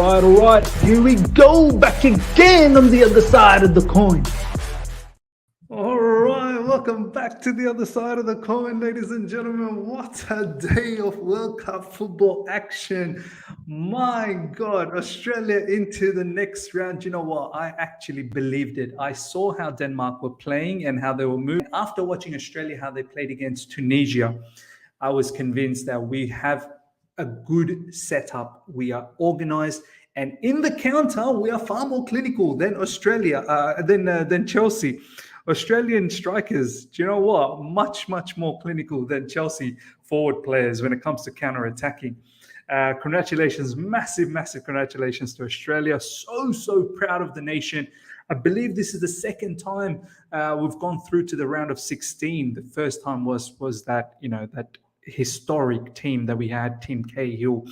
All right. Here we go. Back again on the other side of the coin. All right. Welcome back to the other side of the coin, ladies and gentlemen. What a day of World Cup football action. My God, Australia into the next round. You know what? I actually believed it. I saw how Denmark were playing and how they were moving. After watching Australia, how they played against Tunisia, I was convinced that we have a good setup. We are organized, and in the counter, we are far more clinical than than Chelsea. Australian strikers, do you know what? Much more clinical than Chelsea forward players when it comes to counter attacking. Congratulations, massive congratulations to Australia. So proud of the nation. I believe this is the second time we've gone through to the round of 16. The first time was that that historic team that we had, Team Cahill.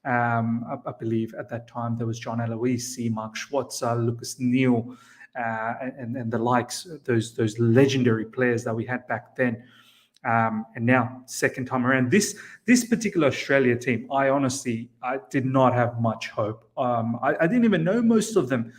I believe at that time there was John Aloisi, Mark Schwarzer, Lucas Neal, and the likes, those legendary players that we had back then. And now, second time around, this particular Australia team, I did not have much hope. I didn't even know most of them.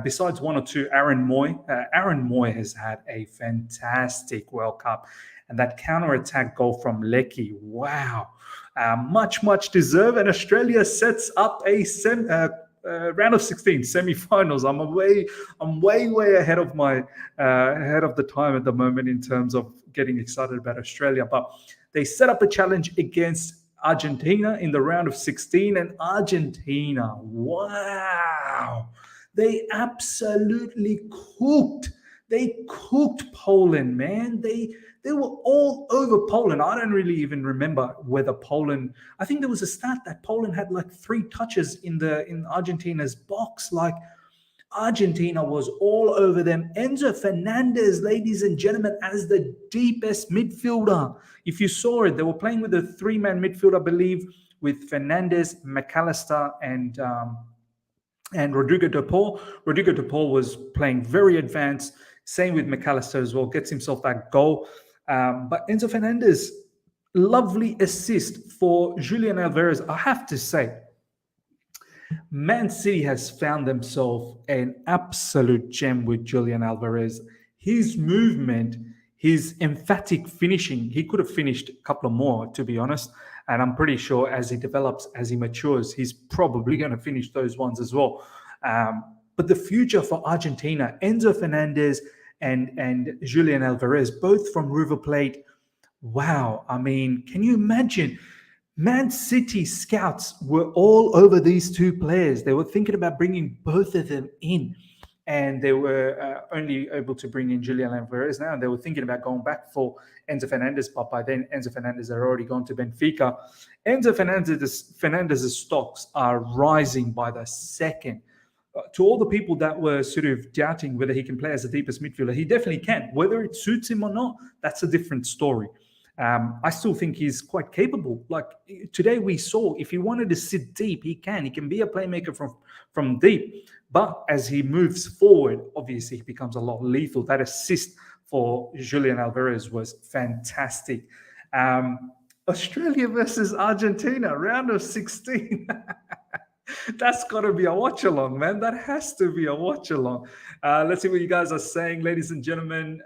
Besides one or two, Aaron Moy. Aaron Moy has had a fantastic World Cup. And that counter-attack goal from Lecky, wow, much deserved. And Australia sets up a round of 16 semi-finals. I'm way ahead of the time at the moment in terms of getting excited about Australia. But they set up a challenge against Argentina in the round of 16, and Argentina, wow, they absolutely cooked. They cooked Poland, man. They were all over Poland. I don't really even remember whether Poland. I think there was a stat that Poland had like 3 touches in Argentina's box. Like, Argentina was all over them. Enzo Fernandes, ladies and gentlemen, as the deepest midfielder. If you saw it, they were playing with a 3-man midfield, I believe, with Fernandes, McAllister, and Rodrigo de Paul. Rodrigo de Paul was playing very advanced. Same with McAllister as well. Gets himself that goal. But Enzo Fernandes, lovely assist for Julian Alvarez. I have to say, Man City has found themselves an absolute gem with Julian Alvarez. His movement, his emphatic finishing, he could have finished a couple of more, to be honest. And I'm pretty sure as he develops, as he matures, he's probably going to finish those ones as well. But the future for Argentina, Enzo Fernandez and Julian Alvarez, both from River Plate. Wow. I mean, can you imagine? Man City scouts were all over these two players. They were thinking about bringing both of them in, and they were only able to bring in Julian Alvarez now. And they were thinking about going back for Enzo Fernandez, but by then Enzo Fernandez had already gone to Benfica. Enzo Fernandez's stocks are rising by the second. To all the people that were sort of doubting whether he can play as the deepest midfielder, he definitely can. Whether it suits him or not, that's a different story. I still think he's quite capable. Like today we saw, if he wanted to sit deep, he can. He can be a playmaker from deep. But as he moves forward, obviously he becomes a lot lethal. That assist for Julian Alvarez was fantastic. Australia versus Argentina, round of 16. That's got to be a watch-along, man. That has to be a watch-along. Let's see what you guys are saying, ladies and gentlemen.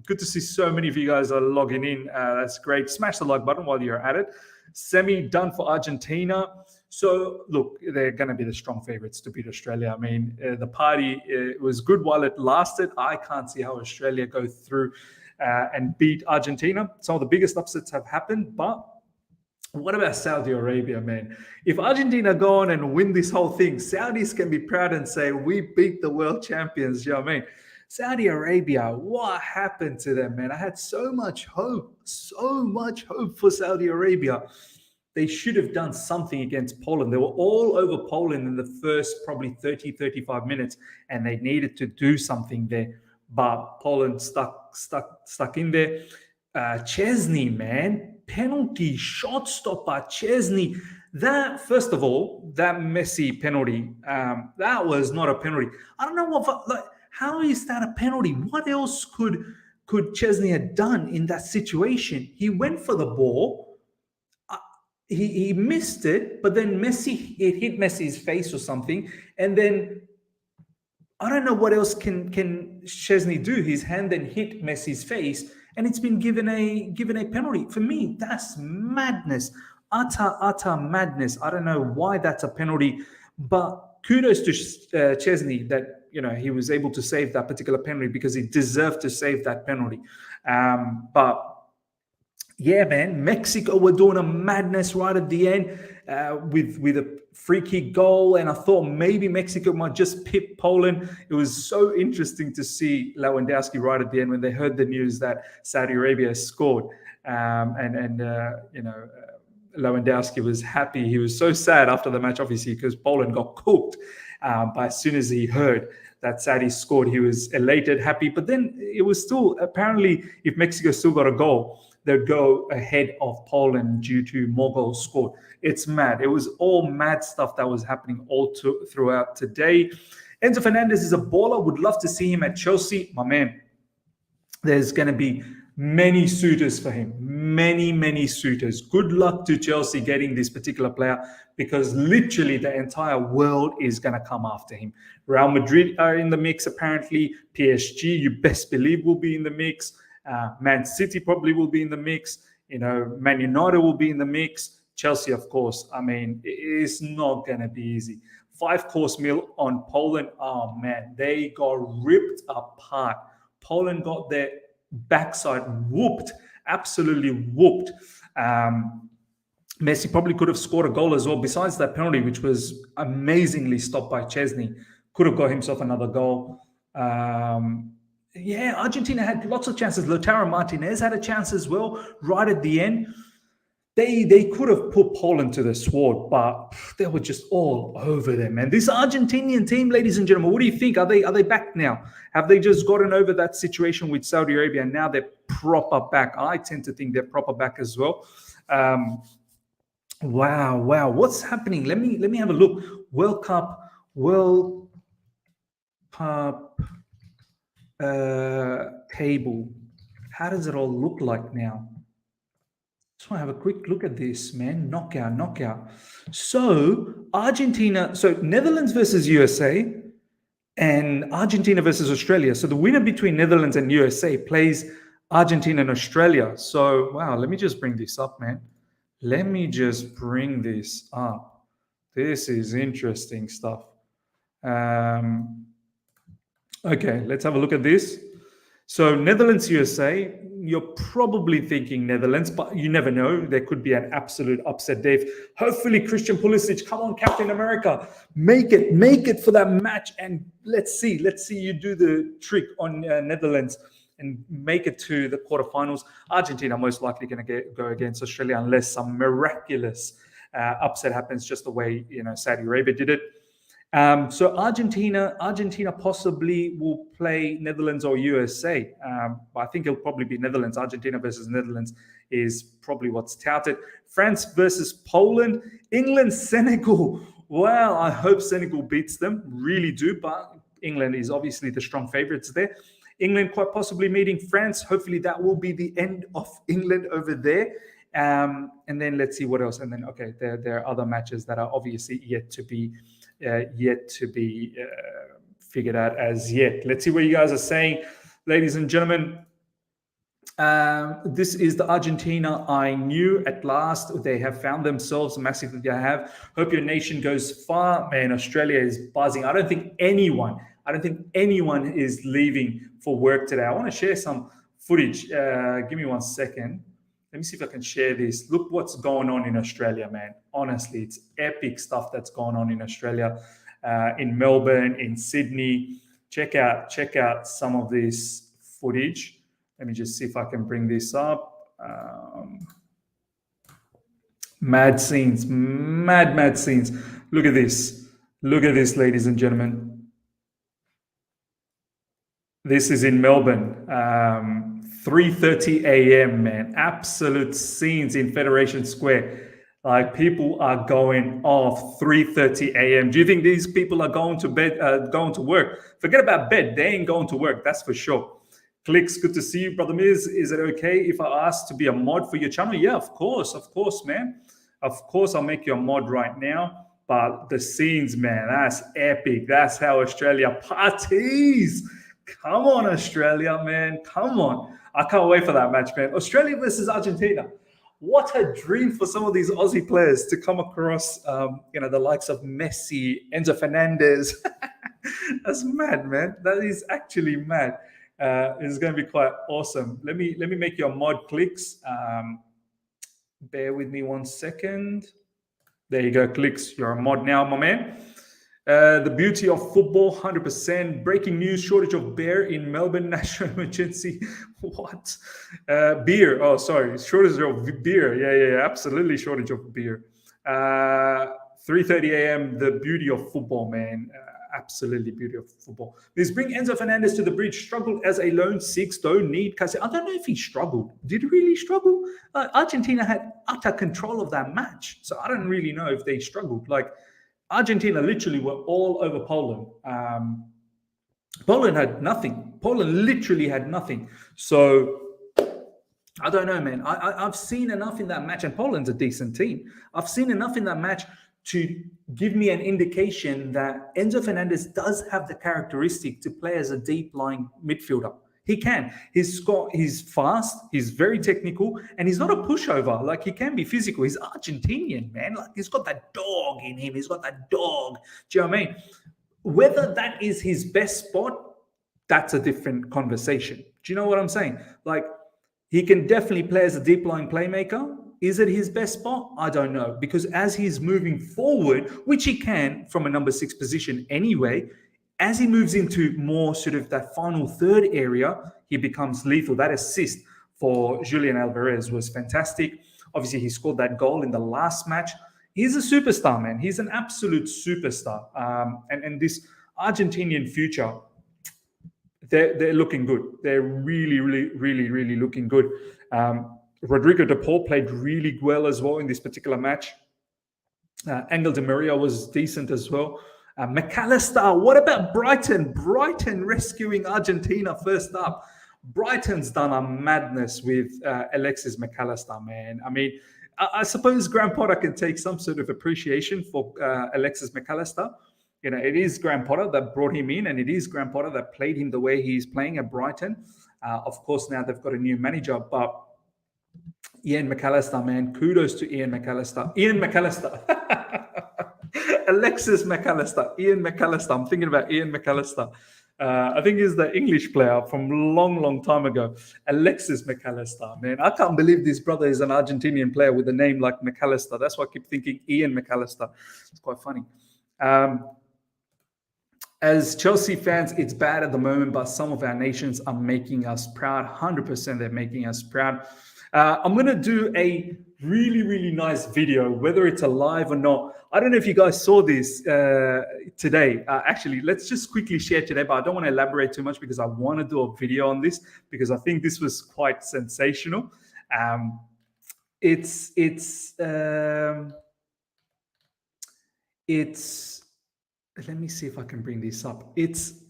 Good to see so many of you guys are logging in. That's great. Smash the like button while you're at it. Semi done for Argentina. So, look, they're going to be the strong favorites to beat Australia. I mean, the party was good while it lasted. I can't see how Australia go through and beat Argentina. Some of the biggest upsets have happened, but what about Saudi Arabia, man? If Argentina go on and win this whole thing, Saudis can be proud and say, we beat the world champions. You know what I mean? Saudi Arabia, what happened to them, man? I had so much hope for Saudi Arabia. They should have done something against Poland. They were all over Poland in the first probably 30, 35 minutes, and they needed to do something there. But Poland stuck in there. Chesney, man. Penalty, shot stopper, Chesney. That, first of all, that Messi penalty, that was not a penalty. I don't know how is that a penalty? What else could Chesney have done in that situation? He went for the ball. he missed it, but then it hit Messi's face or something, and then I don't know what else can Chesney do. His hand then hit Messi's face, and it's been given a penalty. For me, that's madness, utter madness. I don't know why that's a penalty, but kudos to Chesney that he was able to save that particular penalty because he deserved to save that penalty. But yeah, man, Mexico were doing a madness right at the end with a free kick goal, and I thought maybe Mexico might just pip Poland. It was so interesting to see Lewandowski right at the end when they heard the news that Saudi Arabia scored, Lewandowski was happy. He was so sad after the match, obviously, because Poland got cooked. But as soon as he heard that Saudi scored, he was elated, happy. But then it was still, apparently, if Mexico still got a goal, they'd go ahead of Poland due to more goals scored. It's mad. It was all mad stuff that was happening throughout today. Enzo Fernandes is a baller. Would love to see him at Chelsea. My man, there's going to be many suitors for him. Many suitors. Good luck to Chelsea getting this particular player because literally the entire world is going to come after him. Real Madrid are in the mix apparently. PSG, you best believe, will be in the mix. Man City probably will be in the mix. Man United will be in the mix. Chelsea, of course. I mean, it's not going to be easy. 5-course meal on Poland. Oh, man, they got ripped apart. Poland got their backside whooped, absolutely whooped. Messi probably could have scored a goal as well, besides that penalty, which was amazingly stopped by Chesney. Could have got himself another goal. Yeah, Argentina had lots of chances. Lautaro Martinez had a chance as well, right at the end. They could have put Poland to the sword, but they were just all over them. And this Argentinian team, ladies and gentlemen, what do you think? Are they back now? Have they just gotten over that situation with Saudi Arabia and now they're proper back? I tend to think they're proper back as well. Wow. What's happening? Let me have a look. World Cup table. How does it all look like now? Just want to have a quick look at this, man. Knockout. So Netherlands versus USA and Argentina versus Australia. So the winner between Netherlands and USA plays Argentina and Australia. So, wow, let me just bring this up, man. Let me just bring this up. This is interesting stuff. Okay, let's have a look at this. So Netherlands, USA, you're probably thinking Netherlands, but you never know. There could be an absolute upset, Dave. Hopefully, Christian Pulisic, come on, Captain America, make it for that match. And let's see you do the trick on Netherlands and make it to the quarterfinals. Argentina most likely going to go against Australia unless some miraculous upset happens, just the way Saudi Arabia did it. So Argentina possibly will play Netherlands or USA. But I think it'll probably be Netherlands. Argentina versus Netherlands is probably what's touted. France versus Poland. England, Senegal. Well, I hope Senegal beats them. Really do. But England is obviously the strong favorites there. England quite possibly meeting France. Hopefully that will be the end of England over there. And then let's see what else. And then, okay, there are other matches that are obviously yet to be figured out as yet. Let's see what you guys are saying, ladies and gentlemen. This is the Argentina I knew. At last, they have found themselves massively. They have. Hope your nation goes far. Man, Australia is buzzing. I don't think anyone is leaving for work today. I want to share some footage. Give me 1 second. Let me see if I can share this. Look what's going on in Australia, man. Honestly, it's epic stuff that's going on in Australia, in Melbourne, in Sydney. Check out some of this footage. Let me just see if I can bring this up. Mad scenes, mad scenes. Look at this, ladies and gentlemen. This is in Melbourne. 3:30 a.m., man. Absolute scenes in Federation Square. Like, people are going off 3:30 a.m. Do you think these people are going to bed, going to work? Forget about bed. They ain't going to work. That's for sure. Clicks, good to see you, Brother Miz. Is it okay if I ask to be a mod for your channel? Yeah, of course, man. Of course, I'll make you a mod right now. But the scenes, man, that's epic. That's how Australia parties. Come on, Australia, man. Come on. I can't wait for that match, man. Australia versus Argentina. What a dream for some of these Aussie players to come across, the likes of Messi, Enzo Fernandes. That's mad, man. That is actually mad. It's going to be quite awesome. Let me make your mod clicks. Bear with me 1 second. There you go, clicks. You're a mod now, my man. The beauty of football, 100%. Breaking news, shortage of beer in Melbourne, national emergency. What? Beer. Oh, sorry. Shortage of beer. Yeah. Absolutely shortage of beer. 3:30 a.m., the beauty of football, man. Absolutely beauty of football. Let's bring Enzo Fernandes to the bridge. Struggled as a lone six. Don't need Case. I don't know if he struggled. Did he really struggle? Argentina had utter control of that match. So I don't really know if they struggled. Like, Argentina literally were all over Poland. Poland had nothing. Poland literally had nothing. So I don't know, man. I've seen enough in that match, and Poland's a decent team. I've seen enough in that match to give me an indication that Enzo Fernandes does have the characteristic to play as a deep-lying midfielder. He can. He's fast, he's very technical, and he's not a pushover. Like, he can be physical. He's Argentinian, man. Like, he's got that dog in him. He's got that dog. Do you know what I mean? Whether that is his best spot, that's a different conversation. Do you know what I'm saying? Like, he can definitely play as a deep-lying playmaker. Is it his best spot? I don't know. Because as he's moving forward, which he can from a number 6 position anyway, as he moves into more sort of that final third area, he becomes lethal. That assist for Julian Alvarez was fantastic. Obviously, he scored that goal in the last match. He's a superstar, man. He's an absolute superstar. And this Argentinian future, they're looking good. They're really looking good. Rodrigo de Paul played really well as well in this particular match. Angel Di Maria was decent as well. McAllister, what about Brighton? Brighton rescuing Argentina first up. Brighton's done a madness with Alexis McAllister, man. I mean, I suppose Graham Potter can take some sort of appreciation for Alexis McAllister. You know, it is Graham Potter that brought him in, and it is Graham Potter that played him the way he's playing at Brighton. Of course, now they've got a new manager, but Ian McAllister, man, kudos to Ian McAllister. Alexis McAllister, Ian McAllister. I'm thinking about Ian McAllister. I think he's the English player from long time ago. Alexis McAllister, man. I can't believe this brother is an Argentinian player with a name like McAllister. That's why I keep thinking Ian McAllister. It's quite funny. As Chelsea fans, it's bad at the moment, but some of our nations are making us proud. 100% they're making us proud. I'm going to do a really nice video, whether it's a live or not. I don't know if you guys saw this today. Actually, let's just quickly share today, but I don't want to elaborate too much because I want to do a video on this because I think this was quite sensational. It's let me see if I can bring this up. It's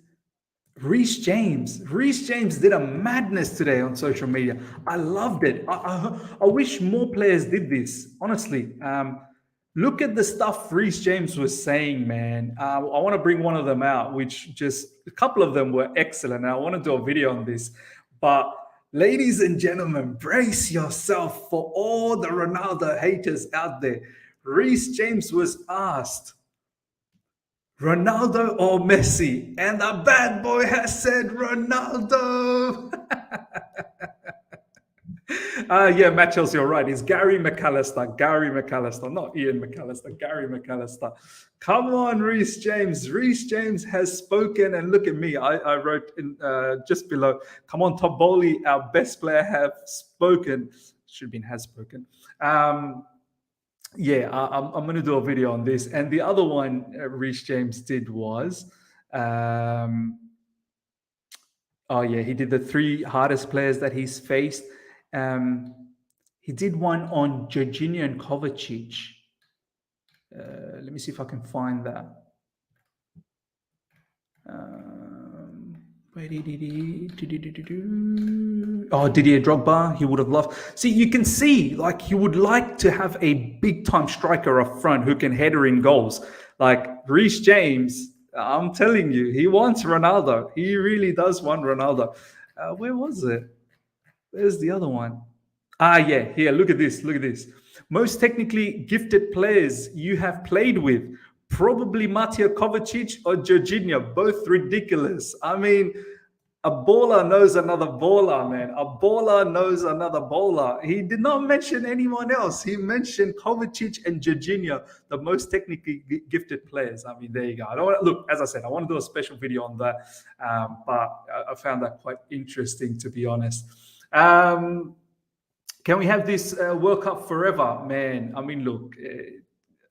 Reece James. Reece James did a madness today on social media. I loved it. I wish more players did this, honestly. Look at the stuff Reece James was saying, man. I want to bring one of them out, which just a couple of them were excellent. I want to do a video on this. But ladies and gentlemen, brace yourself for all the Ronaldo haters out there. Reece James was asked, Ronaldo or Messi? And the bad boy has said Ronaldo. Yeah, Matt Chelsea, you're right. It's Gary McAllister. Gary McAllister, not Ian McAllister. Gary McAllister. Come on, Reece James. Reece James has spoken. And look at me. I wrote in, just below, come on, Toboli, our best player, have spoken. Should have been has spoken. Yeah, I'm going to do a video on this. And the other one Reece James did was, oh yeah, he did the 3 hardest players that he's faced. He did one on Jorginho and Kovacic. Let me see if I can find that. Oh, Didier Drogba, he would have loved. See, you can see, like, he would like to have a big-time striker up front who can header in goals. Like, Reece James, I'm telling you, he wants Ronaldo. He really does want Ronaldo. Where was it? Where's the other one? Yeah, here, look at this, look at this. Most technically gifted players you have played with, probably Matija Kovacic or Jorginho, both ridiculous. I mean, a baller knows another baller, man. A baller knows another baller. He did not mention anyone else. He mentioned Kovacic and Jorginho, the most technically gifted players. I mean, there you go. I don't want to, look, as I said, I want to do a special video on that, but I found that quite interesting, to be honest. Can we have this World Cup forever, man? I mean, look,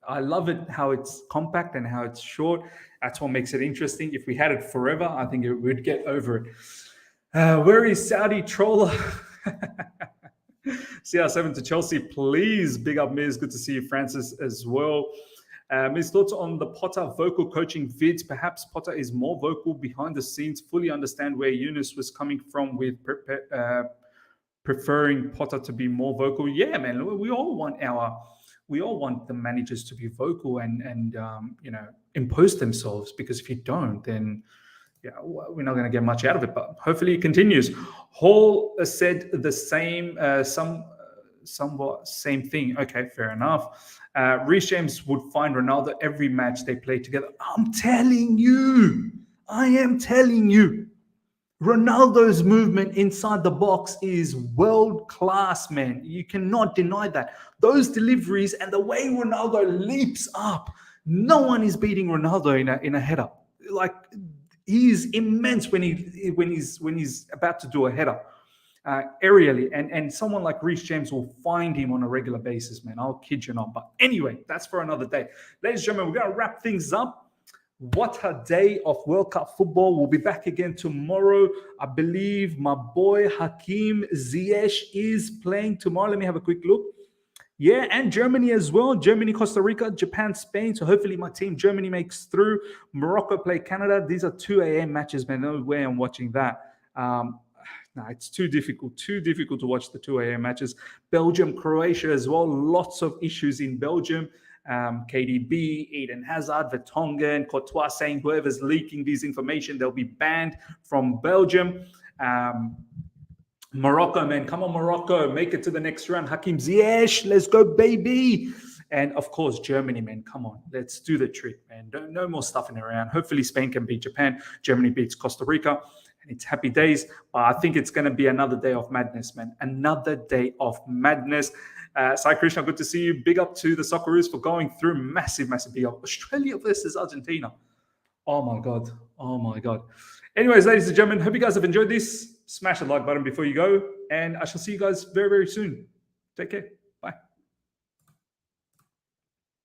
I love it how it's compact and how it's short. That's what makes it interesting. If we had it forever, I think we'd get over it. Where is Saudi Troller? CR7 to Chelsea, please. Big up, Miz. Good to see you, Francis, as well. His thoughts on the Potter vocal coaching vids. Perhaps Potter is more vocal behind the scenes. Fully understand where Yunus was coming from with preferring Potter to be more vocal. Yeah, man. We all want the managers to be vocal and impose themselves, because if you don't, then we're not going to get much out of it. But hopefully it continues. Hall said the same, somewhat same thing. Okay, fair enough. Reece James would find Ronaldo every match they play together. I am telling you, Ronaldo's movement inside the box is world class, man. You cannot deny that. Those deliveries and the way Ronaldo leaps up, no one is beating Ronaldo in a header. Like, he is immense when he's about to do a header aerially, and someone like Reece James will find him on a regular basis, man. I'll kid you not. But anyway, that's for another day. Ladies and gentlemen, we're going to wrap things up. What a day of World Cup football. We'll be back again tomorrow. I believe my boy Hakim Ziyech is playing tomorrow. Let me have a quick look. Yeah, and Germany as well. Germany, Costa Rica, Japan, Spain. So hopefully my team Germany makes through. Morocco play Canada. These are 2 a.m. matches, man. No way I'm watching that. No, it's too difficult to watch the 2 a.m. matches. Belgium, Croatia as well. Lots of issues in Belgium. KDB, Eden Hazard, Vertonghen, Courtois saying whoever's leaking this information, they'll be banned from Belgium. Morocco, man, come on, Morocco, make it to the next round. Hakim Ziyech, let's go, baby. And of course, Germany, man, come on, let's do the trick, man. No more stuffing around. Hopefully, Spain can beat Japan. Germany beats Costa Rica. And it's happy days. But I think it's going to be another day of madness, man. Another day of madness. Sai Krishna, good to see you. Big up to the Socceroos for going through. Massive big up. Australia versus Argentina. Oh my God. Anyways, ladies and gentlemen, hope you guys have enjoyed this. Smash the like button before you go. And I shall see you guys very, very soon. Take care.